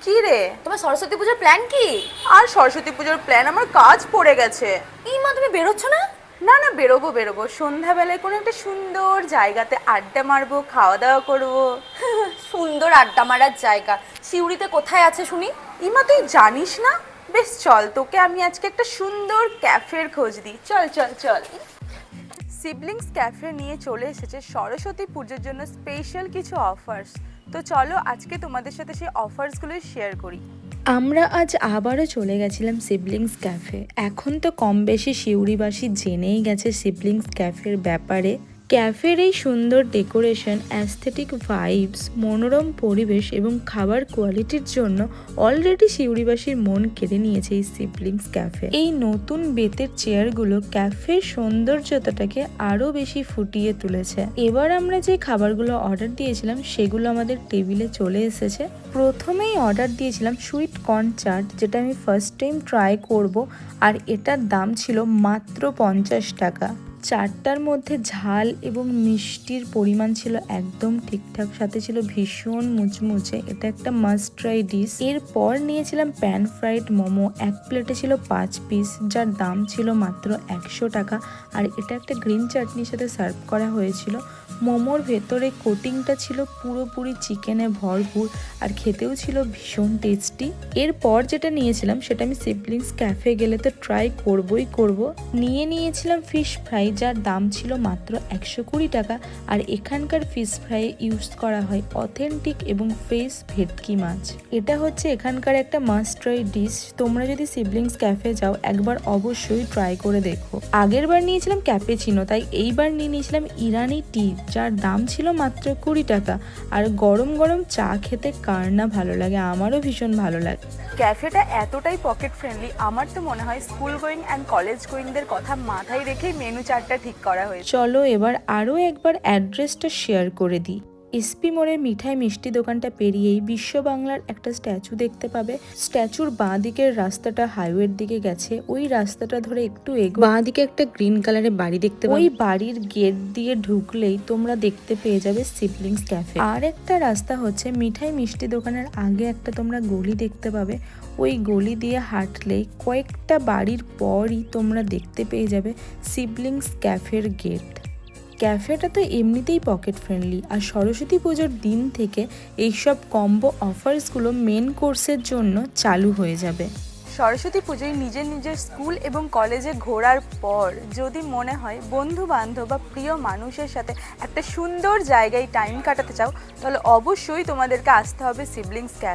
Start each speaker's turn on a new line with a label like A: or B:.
A: কি রে?
B: তোমার সরস্বতী পুজোর প্ল্যান কি?
A: আর সরস্বতী পুজোর প্ল্যান আমার কাজ পড়ে গেছে।
B: এই মা, তুমি বেরোচ্ছ না?
A: না না, বেরোবো সন্ধ্যাবেলায় কোনো একটা সুন্দর জায়গাতে আড্ডা মারবো, খাওয়া দাওয়া করবো।
B: সুন্দর আড্ডা মারার জায়গা সিউড়িতে কোথায় আছে শুনি?
A: ইমা, তুই জানিস না? বেশ চল, তোকে আমি আজকে একটা সুন্দর ক্যাফের খোঁজ দিই। চল চল চল। সিবলিংস ক্যাফে নিয়ে চলে এসেছে সরস্বতী পুজোর জন্য স্পেশাল কিছু অফার্স। তো চলো আজকে তোমাদের সাথে সেই অফার্সগুলো শেয়ার করি।
C: আমরা আজ আবারও চলে গেছিলাম সিবলিংস ক্যাফে। এখন তো কম বেশি সিউড়িবাসী জেনেই গেছে সিবলিংস ক্যাফের ব্যাপারে। ক্যাফের এই সুন্দর ডেকোরেশন, অ্যাস্থেটিক ভাইবস, মনোরম পরিবেশ এবং খাবার কোয়ালিটির জন্য অলরেডি সিউড়িবাসীর মন কেড়ে নিয়েছে এই সিবলিংস ক্যাফে। এই নতুন বেতের চেয়ারগুলো ক্যাফের সৌন্দর্যতাটাকে আরও বেশি ফুটিয়ে তুলেছে। এবার আমরা যে খাবারগুলো অর্ডার দিয়েছিলাম সেগুলো আমাদের টেবিলে চলে এসেছে। প্রথমেই অর্ডার দিয়েছিলাম সুইট কর্ন চাট, যেটা আমি ফার্স্ট টাইম ট্রাই করব, আর এটার দাম ছিল মাত্র 50 টাকা। চাটটার মধ্যে ঝাল এবং মিষ্টির পরিমাণ ছিল একদম ঠিকঠাক, সাথে ছিল ভীষণ মুচমুচে। এটা একটা মাস্ট ট্রাই ডিশ। এরপর নিয়েছিলাম প্যান ফ্রাইড মোমো, এক প্লেটে ছিল 5 পিস, যার দাম ছিল মাত্র 100 টাকা। আর এটা একটা গ্রিন চাটনির সাথে সার্ভ করা হয়েছিল। মোমোর ভেতরে কোটিংটা ছিল পুরোপুরি চিকেনে ভরপুর, আর খেতেও ছিল ভীষণ টেস্টি। এরপর যেটা নিয়েছিলাম সেটা আমি সিবলিংস ক্যাফে গেলে তো ট্রাই করবই করব। নিয়েছিলাম ফিশ ফ্রাই, যার দাম ছিল মাত্র 120 টাকা। আর এখানকার ফিশ ফ্রাই ইউজ করা হয় অথেন্টিক এবং ফ্রেশ ভেটকি মাছ। এটা হচ্ছে এখানকার একটা মাস্ট ট্রাই ডিশ। তোমরা যদি সিবলিংস ক্যাফে যাও একবার অবশ্যই ট্রাই করে দেখো। আগের বার নিয়েছিলাম ক্যাপেচিনো, তাই এইবার নিয়েছিলাম ইরানি টি, যার দাম ছিল মাত্র 20 টাকা। আর গরম গরম চা খেতে কার না ভালো লাগে, আমারও ভীষণ ভালো লাগে।
A: ক্যাফেটা এতটাই পকেট ফ্রেন্ডলি, আমার তো মনে হয় স্কুল গোয়িং অ্যান্ড কলেজ গোয়িংদের কথা মাথায় রেখেই মেনু চার্টটা ঠিক করা হয়েছে।
C: চলো এবার আরও একবার অ্যাড্রেসটা শেয়ার করে দিই। এসপি মোড়ের মিঠাই মিষ্টি দোকানটা পেরিয়েই বিশ্ব বাংলার একটা স্ট্যাচু দেখতে পাবে। স্ট্যাচুর বাঁ দিকের রাস্তাটা হাইওয়ের দিকে গেছে, ওই রাস্তাটা ধরে একটু বাঁ দিকে একটা গ্রিন কালারের বাড়ি দেখতে পাবে। ওই বাড়ির গেট দিয়ে ঢুকলেই তোমরা দেখতে পেয়ে যাবে সিবলিংস ক্যাফে। আর একটা রাস্তা হচ্ছে মিঠাই মিষ্টি দোকানের আগে একটা তোমরা গলি দেখতে পাবে। ওই গলি দিয়ে হাঁটলেই কয়েকটা বাড়ির পরই তোমরা দেখতে পেয়ে যাবে সিবলিংস ক্যাফের গেট। ক্যাফেটা তো এমনিতেই পকেট ফ্রেন্ডলি, আর সরস্বতী পুজোর দিন থেকে এইসব কম্বো অফার্সগুলো মেন কোর্সের জন্য চালু হয়ে যাবে।
A: সরস্বতী পুজোয় নিজের স্কুল এবং কলেজে ঘোরার পর যদি মনে হয় বন্ধু বান্ধব বা প্রিয় মানুষের সাথে একটা সুন্দর জায়গায় টাইম কাটাতে চাও, তাহলে অবশ্যই তোমাদেরকে আসতে হবে সিবলিংস ক্যাফে।